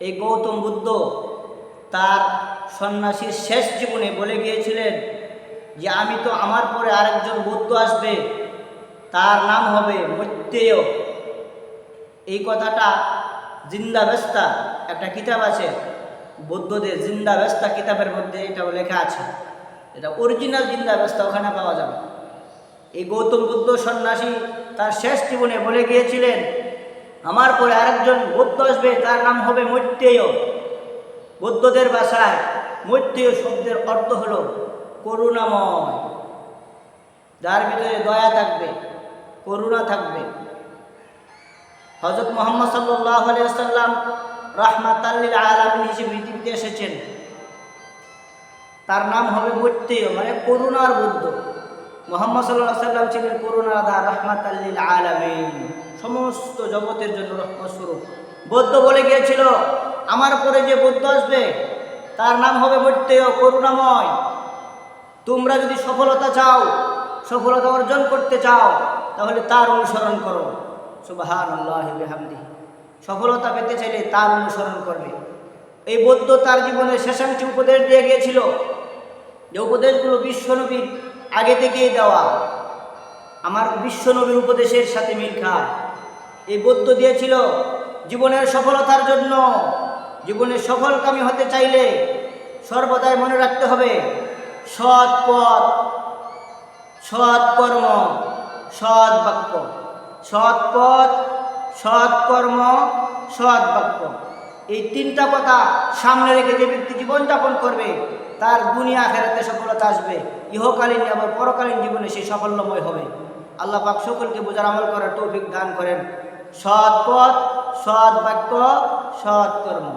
এই গৌতম বুদ্ধ তার সন্ন্যাসীর শেষ জীবনে বলে গিয়েছিলেন যে আমি তো আমার পরে আরেকজন বুদ্ধ আসবে, তার নাম হবে মৈত্রেয়। এই কথাটা জিন্দাবেস্তা একটা কিতাব আছে, বৌদ্ধদের জিন্দাবেস্তা কিতাবের মধ্যে এটাও লেখা আছে। এটা অরিজিনাল জিন্দাবেস্তা, ওখানে পাওয়া যাবে। এই গৌতম বুদ্ধ সন্ন্যাসী তার শেষ জীবনে বলে গিয়েছিলেন আমার পরে আরেকজন বৌদ্ধ আসবে, তার নাম হবে মৈত্রেয়। বৌদ্ধদের ভাষায় মৈত্রেয় শব্দের অর্থ হলো করুণাময়, যার ভিতরে দয়া থাকবে, করুণা থাকবে। হযরত মুহাম্মদ সাল্লাল্লাহু আলাইহি ওয়াসাল্লাম রাহমাতাল লিল আলামিন হিসেবে পৃথিবীতে এসেছেন, তার নাম হবে মৈত্রেয়, মানে করুণার বুদ্ধ। মুহাম্মদ সাল্লাল্লাহু আলাইহি ওয়াসাল্লাম ছিলেন করুণার আধার, রাহমাতাল লিল আলামিন, সমস্ত জগতের জন্য রহমত স্বরূপ। বৌদ্ধ বলে গিয়েছিল আমার পরে যে বৌদ্ধ আসবে তার নাম হবে মৈত্রেয়, করুণাময়। তোমরা যদি সফলতা চাও, সফলতা অর্জন করতে চাও, তাহলে তার অনুসরণ করো। সুবহানাল্লাহি ওয়া বিহামদিহি। সফলতা পেতে চাইলে তার অনুসরণ করবে। এই বৌদ্ধ তার জীবনের শেষাংশে উপদেশ দিয়ে গিয়েছিল, যে উপদেশগুলো বিশ্বনবীর আগে থেকেই দেওয়া, আমার বিশ্বনবীর উপদেশের সাথে মিল খায়। এই বৌদ্ধ দিয়েছিল জীবনের সফলতার জন্য। জীবনে সফলকামী হতে চাইলে সর্বদাই মনে রাখতে হবে সৎ পথ, সৎ কর্ম, সৎ বাক্য। সৎ পথ, সৎ কর্ম, সৎ বাক্য, এই তিনটা কথা সামনে রেখে যে ব্যক্তি জীবনযাপন করবে তার দুনিয়া আখিরাতে সফলতা আসবে, ইহকালীন এবং পরকালীন জীবনে সে সাফল্যময় হবে। আল্লাহ পাক সকলকে বোঝার আমল করার তৌফিক দান করেন। সৎ পথ, সৎ বাক্য, সৎ কর্ম।